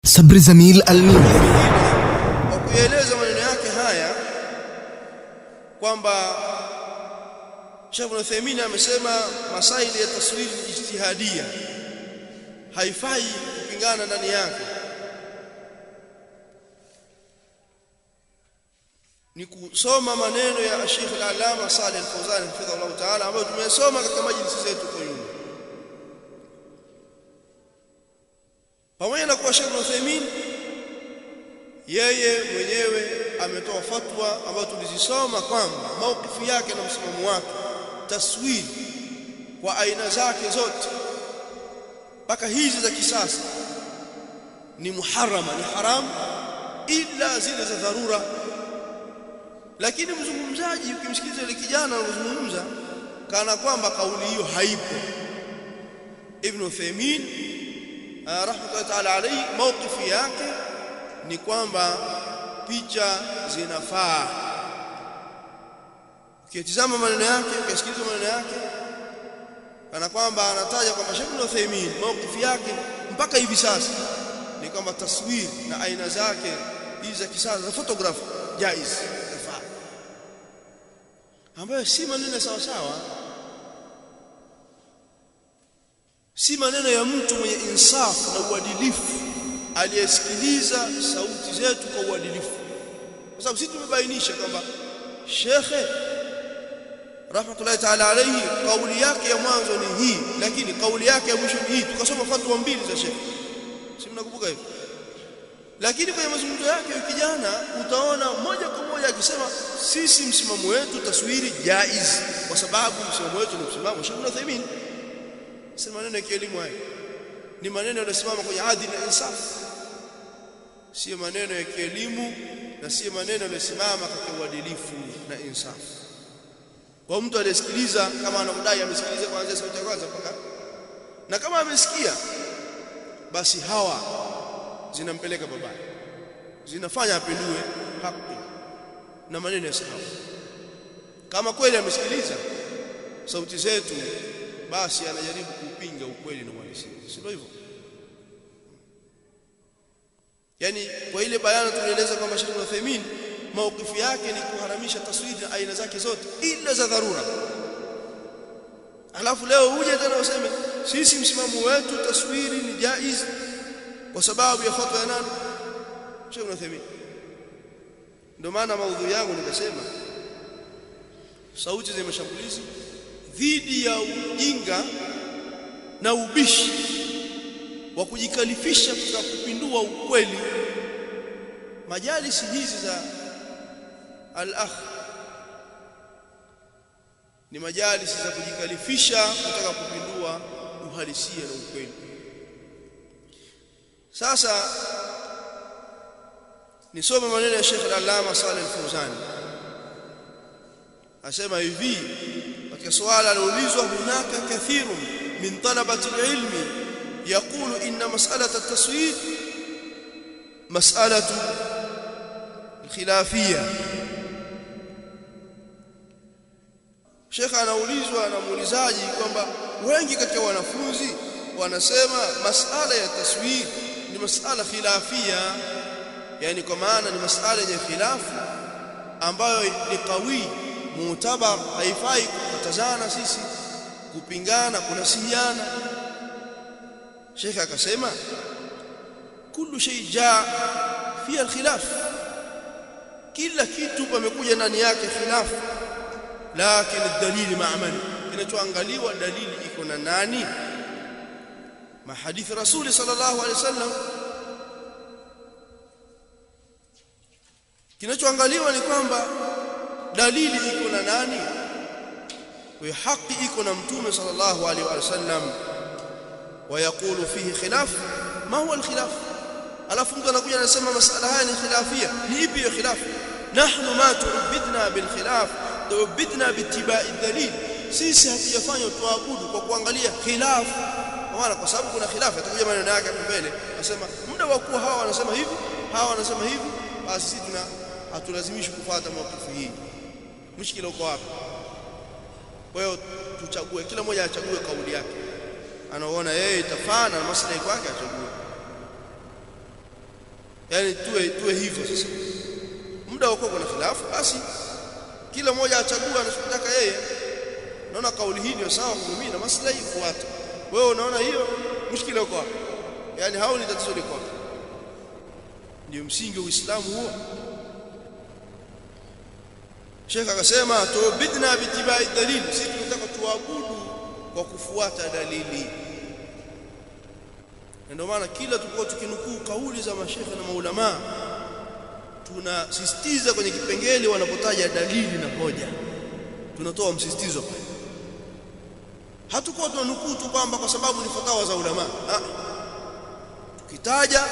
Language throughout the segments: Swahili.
Sabri Zamil Al-Munir kwa kueleza maneno yake haya kwamba Sheikh Ibn Uthaymeen amesema masaili ya taswiri ijtihadia haifai kupingana ndani yake, ni kusoma maneno ya Sheikh Al-Allama Saleh Al-Fawzan hafidhahullah ta'ala ambayo tumesoma katika majlisi zetu kwa nyuma. Pamoja na kuwa Sheikh Ibn Uthaymeen yeye mwenyewe ametoa fatwa ambayo tulizisoma kwamba maukifu yake na msimamo wake taswiri kwa aina zake zote mpaka hizi za kisasa ni muharrama, ni haram ila zile za dharura. Lakini mzungumzaji ukimsikiliza yule kijana anazungumza kana kwamba kauli hiyo haipo. Ibn Uthaymeen rahmatullahi ta'ala alayhi maukifu yake ni kwamba picha zinafaa. Ukitizama maneno yake, ukisikiliza maneno yake, kana kwamba anataja kwamba Sheikh Ibn Uthaymeen maukifu yake mpaka hivi sasa ni kwamba taswiri na aina zake hizi za kisasa za photography jaiz, yafaa, ambayo si maneno sawa sawa, si maneno ya mtu mwenye insafu na uadilifu aliyesikiliza sauti zetu kwa uadilifu. Kwa sababu sisi tumebainisha kwamba Sheikh rahmatullahi ta'ala alayhi kauli yake ya mwanzo ni hii, lakini kauli yake ya mwisho ni hii. Tukasoma fatwa mbili za Sheikh, si mnakumbuka hivyo? Lakini kwenye mazungumzo yake kijana utaona moja kwa moja akisema sisi msimamo wetu taswiri jaiz, kwa sababu msimamo wetu ni msimamo Sheikh Ibn Uthaymeen. Si maneno ya kielimu haya, ni maneno yanayosimama kwenye adili na insaf, si maneno ya kielimu na si maneno yanayosimama katika uadilifu na insaf. Kwa mtu aliyesikiliza kama anamdai amesikiliza kuanzia sauti ya kwanza mpaka, na kama amesikia basi hawa zinampeleka babaya, zinafanya apindue haki na maneno ya sahabu. Kama kweli amesikiliza sauti zetu basi anajaribu kupinga ukweli na uhalisia, sio hivyo? Yani kwa ile bayana tulieleza kwamba Sheikh Ibn Uthaymeen maukifu yake ni kuharamisha taswiri na aina zake zote ila za dharura. Alafu leo uje tena useme sisi msimamo wetu taswiri ni jaiz kwa sababu ya fatwa ya nani? Sheikh Ibn Uthaymeen. Ndio maana maudhui yangu nikasema sauti za mashambulizi dhidi ya ujinga na ubishi wa kujikalifisha kutaka kupindua ukweli. Majalisi hizi za al-akh ni majalisi za kujikalifisha kutaka kupindua uhalisia na ukweli. Sasa nisome maneno ya Sheikh Al-Allama Saleh Al-Fawzan, asema hivi katika swala aliulizwa, hunaka kathirun min talabati al-ilmi yaqulu inna mas'alata at-taswir mas'alatu khilafiyya. Sheikh anaulizwa na muulizaji kwamba wengi katika wanafunzi wanasema mas'ala ya taswir ni mas'ala khilafiyya, yani kwa maana ni mas'ala yenye khilafu ambayo ni qawi mu'tabar, haifai kukatazana sisi, kupingana, kunasihiana. Sheikh akasema kullu shay jaa fi al-khilaf, kila kitu pamekuja ndani yake khilafu, lakini dalili ma'man, kinachoangaliwa dalili iko na nani? Mahadithi Rasuli sallallahu alaihi wasallam. Kinachoangaliwa ni kwamba dalili iko na nani? Kwa haki iko na Mtume sallallahu alaihi wasallam. Wayaqulu fihi khilaf, ma huwa al-khilaf? Alafu mtu anakuja anasema masala haya ni khilafia. Ni ipi hiyo khilaf? Nahnu ma tu'bidna bil khilaf, tu'bidna bi ittiba'i dalil. Sisi hatujafanya tuabudu kwa kuangalia khilaf, kwa sababu kuna khilaf. Atakuja maneno yake hapo mbele, anasema muda wa kuwa hawa wanasema hivi, hawa wanasema hivi, basi sisi hatulazimishi kufuata maukifu hii. Mushkila uko wapi? Kwa hiyo tuchague, kila mmoja achague kauli yake anaona yeye itafaa na maslahi kwake achague. yani tuwe hivyo. Sasa muda wako kuna khilafu, basi kila mmoja achagua anachotaka yeye. Naona kauli hii ndio sawa kwa mimi na maslahi fuata. Wewe unaona hiyo mushkila uko wapi? Yani hao ni tatizo liko wapi? Ndio msingi wa Uislamu huo. Sheikh akasema tubidna bitibai dalili, sisi tunataka tuabudu kwa kufuata dalili. Ndio maana kila tukao tukinukuu kauli za mashekhe na maulama tunasisitiza kwenye kipengele wanapotaja dalili na hoja, tunatoa msisitizo pale. Hatukuwa tunanukuu tu kwamba kwa sababu ni fatawa za ulama, tukitaja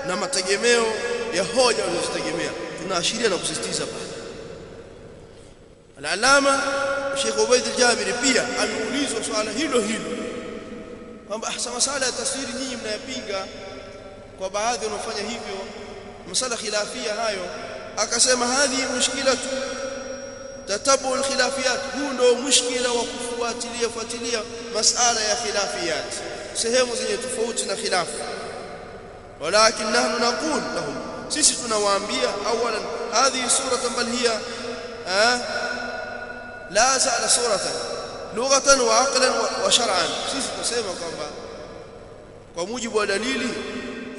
na mategemeo ya hoja walizozitegemea tunaashiria na kusisitiza pale. Al-Allama Sheikh Ubayd al-Jabiri pia ameulizwa swala hilo kwamba masala ya tafsiri nyinyi mnayapinga kwa baadhi wanaofanya hivyo, masala khilafia hayo. Akasema hadhi mushkilatu tatabu al-khilafiyat, huu ndio mushkila wa kufuatilia masala ya khilafiyat, sehemu zenye tofauti na khilafu. Walakin nahnu naqul lahum, sisi tunawaambia awalan hadhi suratan bal hiya la sa'ala suratan lughatan wa aqlan wa shar'an. Sisi tunasema kwamba kwa mujibu wa dalili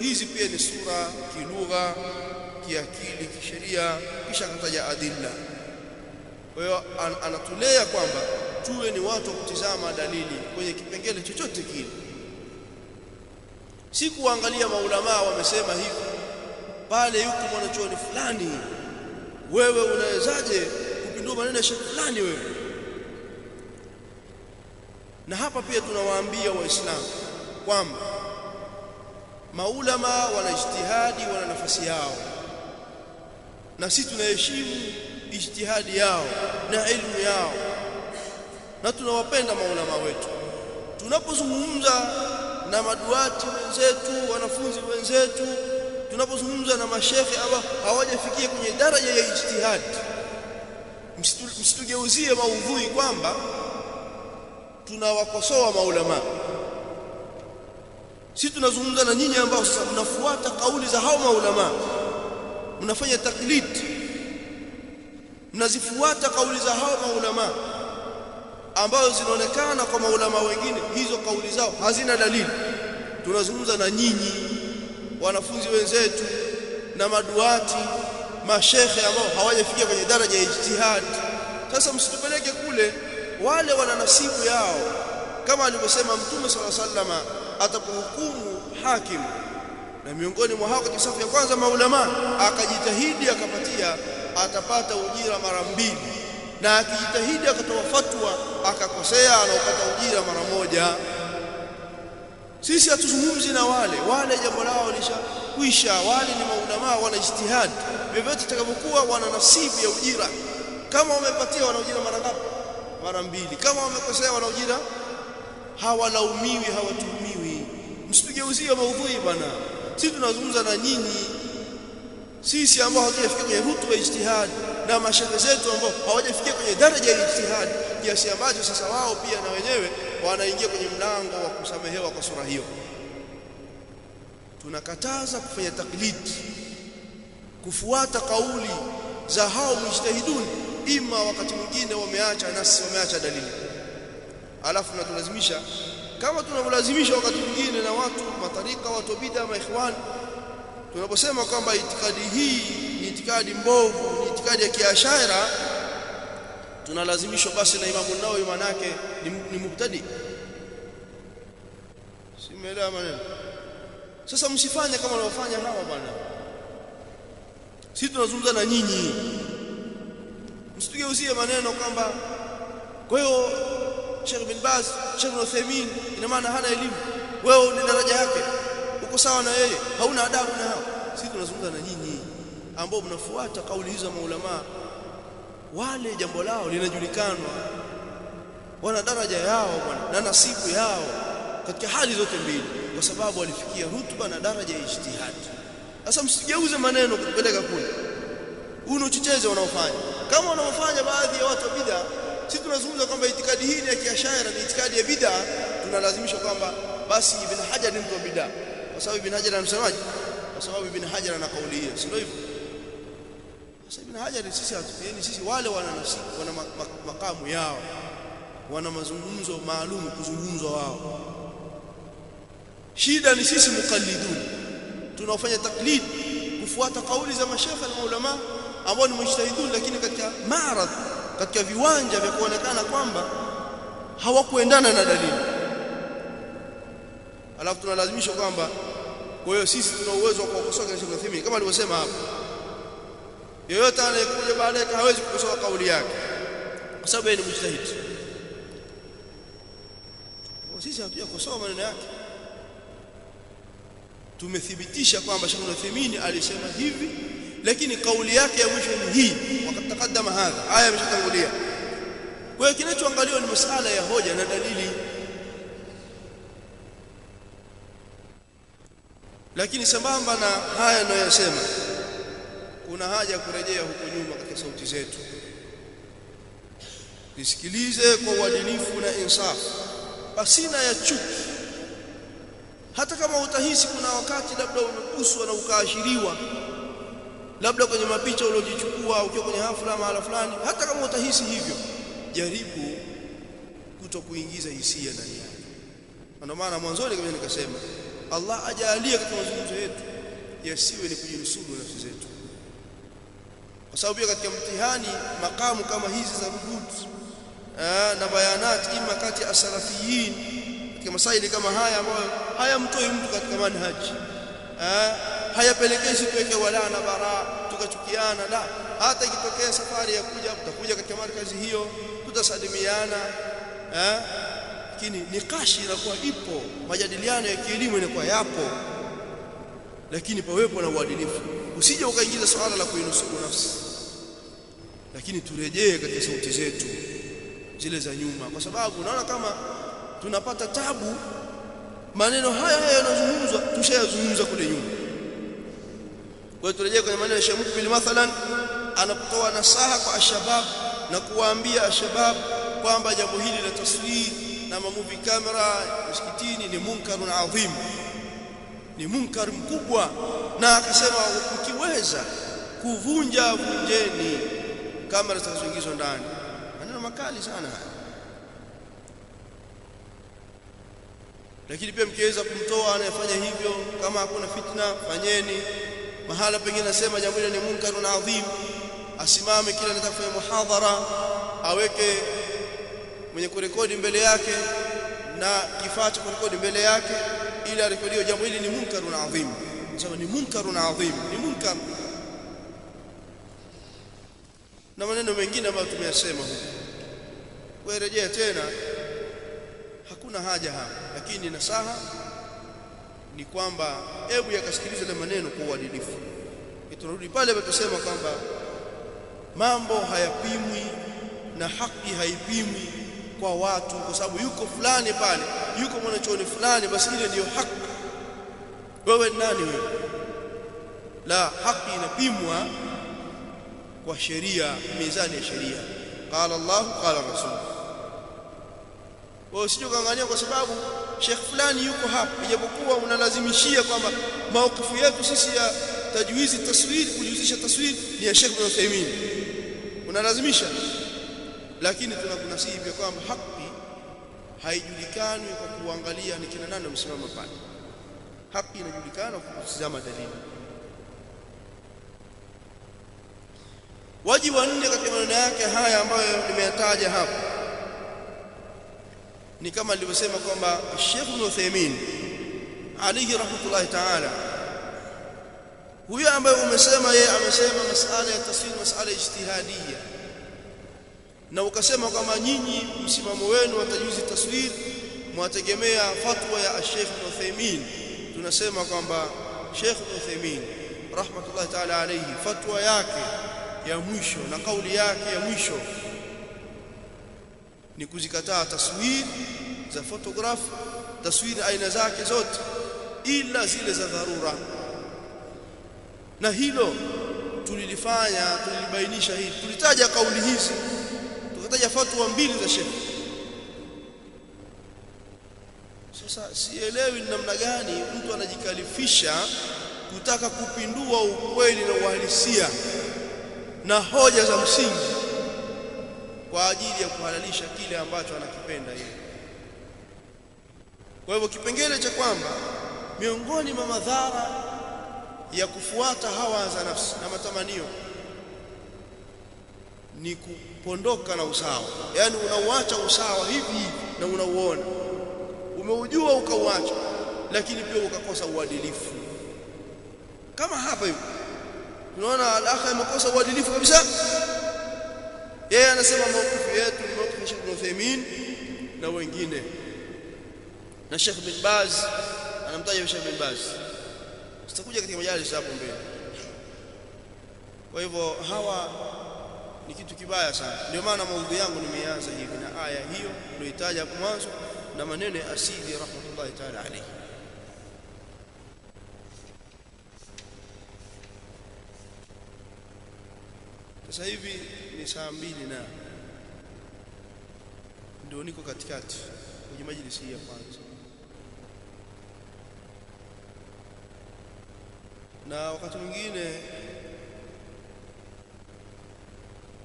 hizi pia ni sura kilugha, kiakili, kisheria, kisha kutaja adilla. Kwa hiyo anatulea kwamba tuwe ni watu wa kutizama dalili kwenye kipengele chochote kile, si kuangalia maulama wamesema hivi pale yuko mwanachuoni fulani, wewe unawezaje kupindua maneno ya shekhi fulani wewe? Na hapa pia tunawaambia waislamu kwamba maulama wana ijtihadi, wana nafasi yao, na sisi tunaheshimu ijtihadi yao na elimu yao, na tunawapenda maulama wetu. Tunapozungumza na maduati wenzetu, wanafunzi wenzetu, tunapozungumza na mashekhe ambao hawajafikia kwenye daraja ya ijtihadi, msitugeuzie maudhui kwamba tunawakosoa maulama. Sisi tunazungumza na nyinyi ambao sasa mnafuata kauli za hao maulama, mnafanya taklid, mnazifuata kauli za hao maulama ambazo zinaonekana kwa maulama wengine hizo kauli zao hazina dalili. Tunazungumza na nyinyi wanafunzi wenzetu na maduati, mashekhe ambao hawajafikia kwenye daraja ya ijtihad. Sasa msitupeleke kule, wale wana nasibu yao, kama alivyosema Mtume sallallahu alaihi wasallam atapohukumu hakim, na miongoni mwa hao katika safu ya kwanza maulama, akajitahidi akapatia, atapata ujira mara 2, na akijitahidi akatoa fatwa akakosea anapata ujira mara 1. Sisi hatuzungumzi na wale jambo lao lishakwisha. Wale ni maulama, wana ijtihad, vyovyote itakavyokuwa wana nasibu ya ujira. Kama wamepatia wana ujira mara ngapi? Mara 2. Kama wamekosea wana ujira, hawalaumiwi, hawatuhumiwi. Msipigeuzie maudhui bwana. Sisi tunazungumza na nyinyi, sisi ambao hatujafikia kwenye rutuba ya ijtihad, na mashekhe zetu ambao hawajafikia kwenye daraja ya ijtihad, kiasi ambacho sasa wao pia na wenyewe wanaingia kwenye mlango wa kusamehewa kwa sura hiyo. Tunakataza kufanya taklid, kufuata kauli za hao mujtahidun, ima wakati mwingine wameacha nasi, wameacha dalili, alafu tunatulazimisha kama tunavolazimisha wakati mwingine na watu matarika, watu bid'a, maikhwan. Tunaposema kwamba itikadi hii ni itikadi mbovu, ni itikadi ya kiashaira, tunalazimishwa basi na Imam an-Nawawi manake ni mubtadi. Simeelewa maneno. Sasa msifanye kama wanaofanya hawa bwana. Sisi tunazungumza na nyinyi, msitugeuzie maneno kwamba kwa hiyo Sheikh bin Baz, Sheikh Uthaymeen ina maana hana elimu, wewe ni daraja yake, uko sawa na yeye, hauna adabu na hao. Sisi tunazungumza na nyinyi ambao mnafuata kauli hizo maulama, wale jambo lao linajulikana, wana daraja yao bwana na nasibu yao katika hali zote mbili, kwa sababu walifikia rutuba na daraja ya ijtihad. Sasa msigeuze maneno kupeleka kule, unochocheze wanaofanya kama wanaofanya baadhi ya watu wa bid'a. Sisi tunazungumza kwamba itikadi hii ni ya kiashaira, ni itikadi ya bid'a, tunalazimisha kwamba basi Ibn Hajar ni mtu wa bid'a, kwa sababu Ibn Hajar anasemaje? kwa sababu Ibn Hajar ana kauli hiyo, sio hivyo? Sasa Ibn Hajar sisi wale wana makamu yao, wana mazungumzo maalum kuzungumzwa wao. Shida ni sisi muqallidun tunaofanya taklid, kufuata kauli za mashekhe na ulama ambao ni mujtahidun, lakini katika maradh, katika viwanja vya kuonekana kwamba hawakuendana na dalili, alafu tunalazimisha kwamba kwa hiyo sisi tuna uwezo wa kukosoa Sheikh Uthaymeen kama alivyosema hapo. Yeyote anayekuja baadaye hawezi kukosoa kauli yake kwa sababu yeye ni mujtahid. Sisi hatujakosoa maneno yake, tumethibitisha kwamba Sheikh Uthaymeen alisema hivi, lakini kauli yake ya mwisho ni hii, wakati taqaddama hadha, aya imeshatangulia. Kwa hiyo kinachoangaliwa ni masuala ya hoja na dalili. Lakini sambamba na haya ninayosema, kuna haja ya kurejea huko nyuma katika sauti zetu, nisikilize kwa uadilifu na insaf, pasina ya chuki. Hata kama utahisi kuna wakati labda umeguswa na ukaashiriwa, labda kwenye mapicha uliojichukua ukiwa kwenye hafla mahala fulani, hata kama utahisi hivyo, jaribu kutokuingiza hisia ndani yake. Ndio maana mwanzoni kama nikasema, Allah ajalie katika mazungumzo yetu yasiwe ni kujinusuru nafsi zetu, kwa sababu pia katika mtihani makamu kama hizi za rudud na bayanat, ima kati ya asalafiyin katika masaili kama haya ambayo hayamtoi mtu katika manhaji, hayapelekezi tuweke wala na bara tukachukiana, la. Hata ikitokea safari ya tutakuja katika markazi hiyo, tutasalimiana, lakini nikashi inakuwa ipo, majadiliano ya kielimu inakuwa yapo, lakini pawepo na uadilifu. Usije ukaingiza swala la kuinusuru nafsi, lakini turejee katika sauti zetu zile za nyuma, kwa sababu unaona kama tunapata tabu. Maneno haya yanazungumzwa, tushayazungumza kule nyuma. Kwa hiyo turejee kwenye maneno ya Sheikh Mukbil mathalan, anapotoa nasaha kwa ashabab na kuwaambia ashabab kwamba jambo hili la taswir na mamovie camera msikitini ni munkarun adhim, ni munkar mkubwa, na akasema ukiweza kuvunja vunjeni kamera zinazoingizwa ndani. Maneno makali sana haya. Lakini pia mkiweza kumtoa anayefanya hivyo, kama hakuna fitna fanyeni. Mahala pengine nasema jambo hili ni munkarun adhim, asimame kila anataka kufanya muhadhara, aweke mwenye kurekodi mbele yake na kifaa cha kurekodi mbele yake ili arekodiwe. Jambo hili ni munkarun adhim, sababu ni munkarun adhim, ni munkar. Na maneno mengine ambayo tumeyasema huko, kurejea tena hakuna haja hapa, lakini nasaha ni kwamba hebu yakasikiliza ile maneno kwa uadilifu. Tunarudi pale tusema kwamba mambo hayapimwi na haki haipimwi kwa watu, kwa sababu yuko fulani pale, yuko mwanachuoni fulani, basi ile ndiyo haki. Wewe nani wewe? La, haki inapimwa kwa sheria, mizani ya sheria. Qala Allah, qala Rasul. Wewe usije ukaangalia kwa sababu Sheikh fulani yuko hapa, ijapokuwa unalazimishia kwamba maukifu yetu sisi ya tajwizi taswir, kujuzisha taswir ni ya Sheikh Ibn Uthaymeen, unalazimisha. Lakini tunakunasihi pia kwamba haki haijulikani kwa kuangalia ni kina nani msimama pale. Haki inajulikana kwa kutazama dalili. Wajibu wa nne katika maneno yake haya ambayo nimeyataja hapa ni kama nilivyosema kwamba Sheikh Ibn Uthaymeen alayhi rahmatullahi ta'ala, huyo ambaye umesema yeye amesema masala ya taswir, masala ijtihadiyya, na ukasema kwamba nyinyi msimamo wenu wa tajwizi taswir mwategemea fatwa ya Sheikh Ibn Uthaymeen, tunasema kwamba Sheikh Ibn Uthaymeen rahmatullahi ta'ala alayhi, fatwa yake ya mwisho na kauli yake ya mwisho ni kuzikataa taswir za photograph, taswir aina zake zote ila zile za dharura. Na hilo tulilifanya, tulibainisha hili, tulitaja kauli hizi, tukataja fatwa mbili za Sheikh. Sasa sielewi namna gani mtu anajikalifisha kutaka kupindua ukweli na uhalisia na hoja za msingi kwa ajili ya kuhalalisha kile ambacho anakipenda yeye. Kwa hivyo kipengele cha kwamba miongoni mwa madhara ya kufuata hawa za nafsi na matamanio ni kupondoka na usawa. Yani unauacha usawa hivi na unauona, umeujua ukauacha, lakini pia ukakosa uadilifu. Kama hapa hivi tunaona al-akhi amekosa uadilifu kabisa. Yeye anasema mawqifu yetu ni mawqifu Sheikh Ibn Uthaymeen na wengine, na Sheikh bin Baz anamtaja Sheikh bin Baz, tutakuja katika majalis hapo mbele. Kwa hivyo hawa ni kitu kibaya sana. Ndio maana maudhui yangu nimeanza hivi na aya hiyo niliyotaja hapo mwanzo na maneno ya Asidi rahmatullahi ta'ala alayhi. Sasa hivi ni 2:00 na ndio niko katikati kwenye majlisi hii ya kwanza, na wakati mwingine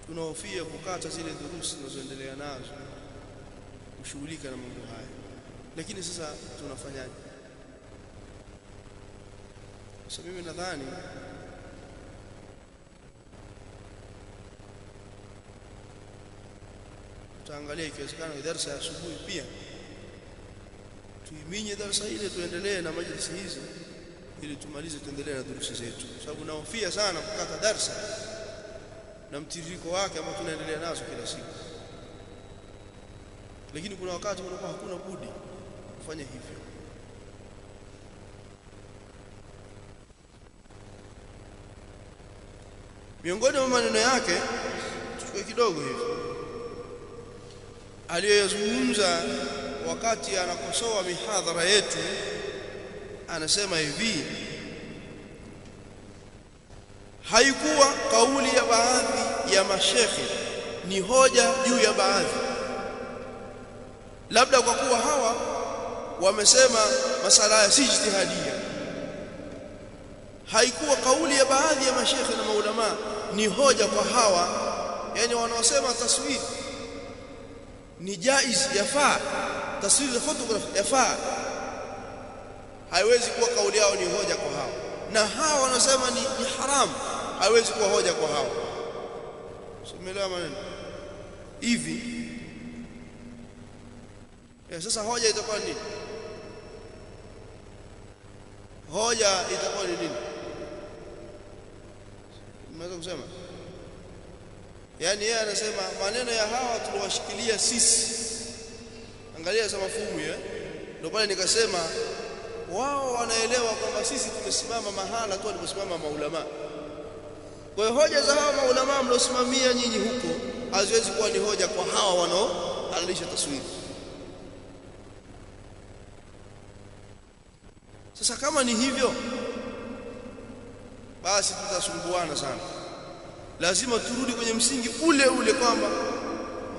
tunahofia kukata zile durusi tunazoendelea nazo kushughulika na mambo haya, lakini sasa tunafanyaje? Sasa mimi nadhani tutaangalia ikiwezekana darasa ya asubuhi pia tuiminye darasa ile, tuendelee na majlisi hizi ili tumalize, tuendelee na durusi zetu, sababu naofia sana kukata darasa na mtiririko wake ambao tunaendelea nazo kila siku. Lakini kuna wakati unakuwa hakuna budi kufanya hivyo. Miongoni mwa maneno yake tuchukue kidogo hivi aliyozungumza wakati anakosoa mihadhara yetu. Anasema hivi: haikuwa kauli ya baadhi ya mashekhe ni hoja juu ya baadhi, labda kwa kuwa hawa wamesema masala ya si ijtihadia. Haikuwa kauli ya baadhi ya mashekhe na maulama ni hoja kwa hawa, yani wanaosema taswir ni jaiz, yafaa, taswir ya photograph yafaa, haiwezi kuwa kauli yao ni hoja kwa hawa, na hawa wanasema ni haramu, haiwezi kuwa hoja kwa hawa. Umeelewa maneno hivi? Sasa hoja itakuwa nini? Hoja itakuwa ni nini? Unaweza kusema, yani yeye anasema maneno ya hawa tuliwashikilia sisi. Angalia sasa mafumu ya ndio pale nikasema wao wanaelewa kwamba sisi tumesimama mahala tu aliposimama maulama. Kwa hiyo hoja za hawa maulama mliosimamia nyinyi huko haziwezi kuwa ni hoja kwa hawa wanaohalalisha taswiri. Sasa kama ni hivyo, basi tutasumbuana sana. Lazima turudi kwenye msingi ule ule kwamba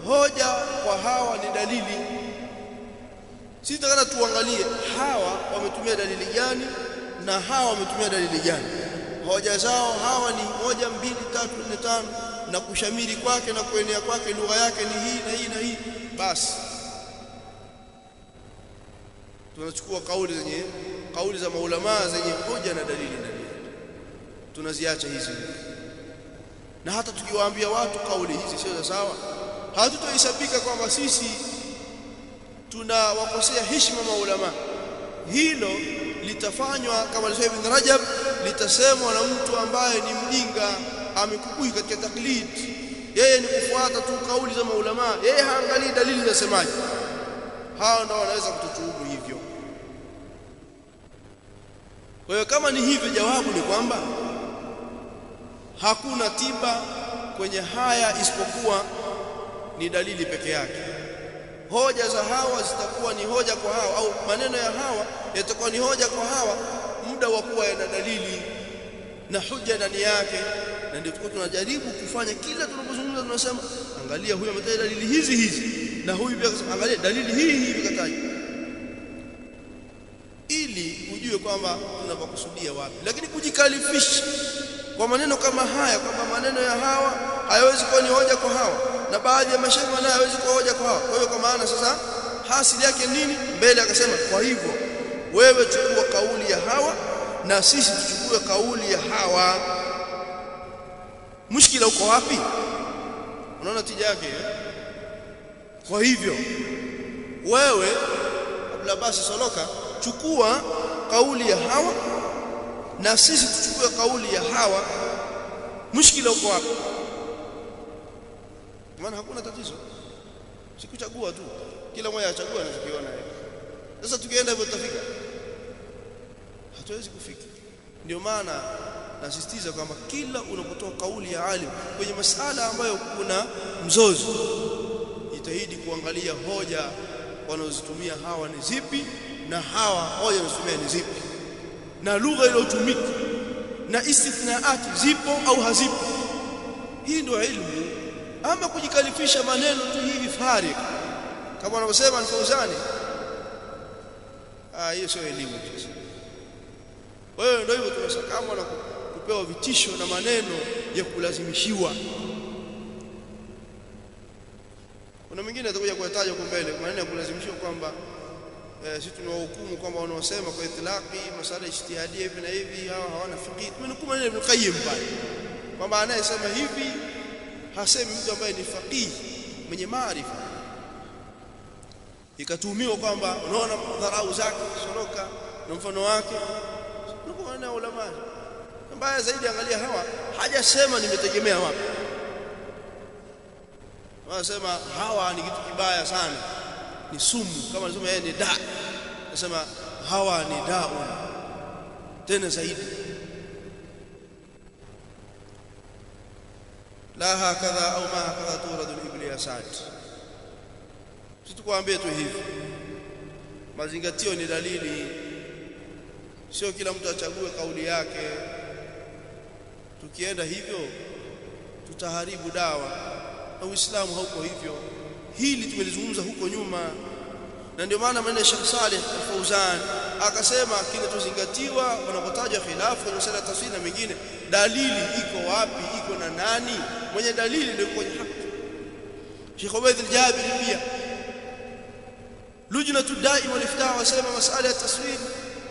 hoja kwa hawa ni dalili. Sisi tunataka tuangalie hawa wametumia dalili gani na hawa wametumia dalili gani. Hoja zao hawa ni 1, 2, 3, 4, 5, na kushamiri kwake na kuenea kwake lugha yake ni hii na hii na hii. Basi tunachukua kauli za maulama zenye hoja na dalili tunaziacha hizi, na hata tukiwaambia watu kauli hizi sio sawa, hatutohesabika kwamba sisi tunawakosea heshima maulama. Hilo litafanywa kama alisema Ibn Rajab, litasemwa na mtu ambaye ni mjinga, amekubui katika taklid. Yeye ni kufuata tu kauli za maulama, yeye haangalii dalili zinasemaje. Hao ndio wanaweza kututuhumu hivyo. Kwa hiyo kama ni hivyo, jawabu ni kwamba hakuna tiba kwenye haya isipokuwa ni dalili peke yake. Hoja za hawa zitakuwa ni hoja kwa hawa, au maneno ya hawa yatakuwa ni hoja kwa hawa muda wa kuwa yana dalili na hoja ndani yake. Na ndio tunajaribu kufanya kila tunapozungumza, tunasema angalia huyu ametaja dalili hizi na huyu pia angalia dalili hii vikataja, ili ujue kwa kwamba tunapokusudia wapi. Lakini kujikalifisha kwa maneno kama haya, kwamba maneno ya hawa hayawezi kuwa ni hoja kwa hawa, na baadhi ya mashaikh nayo hayawezi kuwa hoja kwa hawa. Kwa hiyo kwa maana sasa hasili yake nini? Mbele akasema, kwa hivyo wewe chukua kauli ya hawa na sisi tuchukue kauli ya hawa. Mushkila uko wapi? Unaona tija yake Kwa hivyo wewe kabla basi Soloka, chukua kauli ya hawa na sisi tuchukue kauli ya hawa. Mushkila uko wapi? Maana hakuna tatizo, sikuchagua tu, kila mmoja achagua anachokiona yeye. Sasa tukienda hivyo tutafika? Hatuwezi kufika. Ndio maana nasisitiza kwamba kila unapotoa kauli ya alim kwenye masala ambayo kuna mzozo, jitahidi kuangalia hoja wanazozitumia hawa ni zipi na hawa hoja wanazozitumia ni zipi, na lugha iliyotumika na istithnaati zipo au hazipo. Hii ndio ilmu. Ama kujikalifisha maneno tu hivi farik kama wanavyosema Al-Fauzani, hiyo sio elimu. Wewe ndio hivyo tunasakamwa na kupewa vitisho na maneno ya kulazimishiwa. Kuna mwingine atakuja kuyataja huko mbele maneno ya kulazimishiwa kwamba sisi tunawahukumu kwamba wanaosema kwa itlaqi masala ijtihadia hivi na hivi hawa hawana fiqh. Tumenukuu maneno Ibn Qayyim pale kwamba anayesema hivi hasemi mtu ambaye ni faqih mwenye maarifa, ikatuhumiwa kwamba unaona dharau zake Soloka na mfano wake. Ndio maneno ulama. Mbaya zaidi, angalia hawa hajasema nimetegemea wapi. Wanasema hawa ni kitu kibaya sana, ni sumu, kama anasema yeye ni da, anasema hawa ni daun tena zaidi. La hakadha au ma hakadha turadu al-ibliyasat. Situkuambie tu hivi, mazingatio ni dalili, sio kila mtu achague kauli yake. Tukienda hivyo tutaharibu dawa, na Uislamu hauko hivyo. Hili tumelizungumza huko nyuma, na ndio maana maneno ya Sheikh Saleh Al-Fauzan akasema kinachozingatiwa wanapotaja khilafu kwenye masala ya tafsiri na mengine, dalili iko wapi, iko na nani? Mwenye dalili ndio kwenye haki. Sheikh Ubayd al-Jabiri pia lujnatu daima wal-iftaa wasema masala ya taswir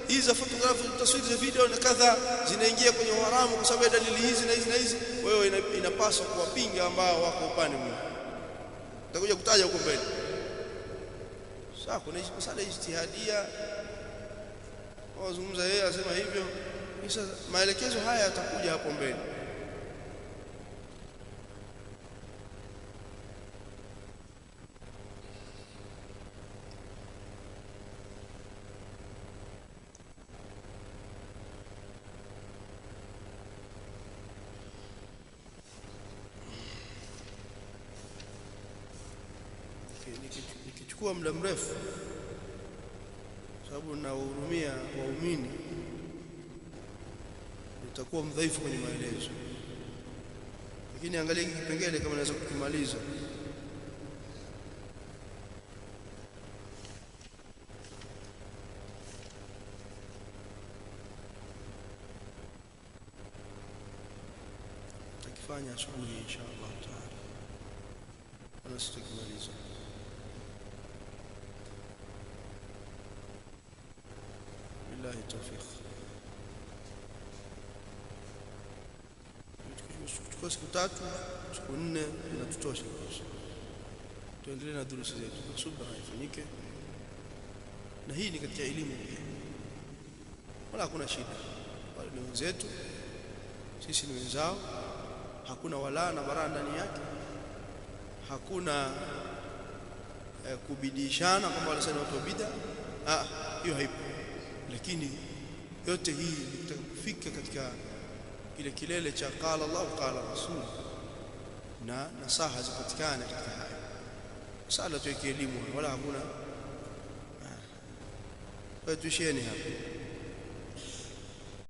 hizi za fotografi, taswiri za video na kadha zinaingia kwenye haramu kwa sababu ya dalili hizi na hizi na hizi. Wewe inapaswa kuwapinga ambao wako upande mwingine. Nitakuja kutaja huko mbele. Sasa kuna masala ijtihadia, wazungumza yeye asema hivyo. Sasa maelekezo haya yatakuja hapo mbele. Nikichukua muda mrefu sababu ninahurumia waumini, nitakuwa mdhaifu kwenye maelezo, lakini angalia hiki kipengele kama naweza kukimaliza. Tutakifanya asubuhi inshallah taala, na sitakimaliza. Billahi tawfiq. Tukachukua siku 3 siku 4 inatutosha. Tuendelee na durusi zetu, subra ifanyike, na hii ni katika elimu, wala hakuna shida. Wale ni wenzetu, sisi ni wenzao, hakuna wala na bara ndani yake, hakuna kubidishana kwamba wale sana watu bid'a, hiyo haipo. Lakini yote hii ni kufika katika kile kilele cha qala Allah qala Rasul, na nasaha zipatikane katika haya sala tu, elimu wala hakuna. Tuisheni hapa.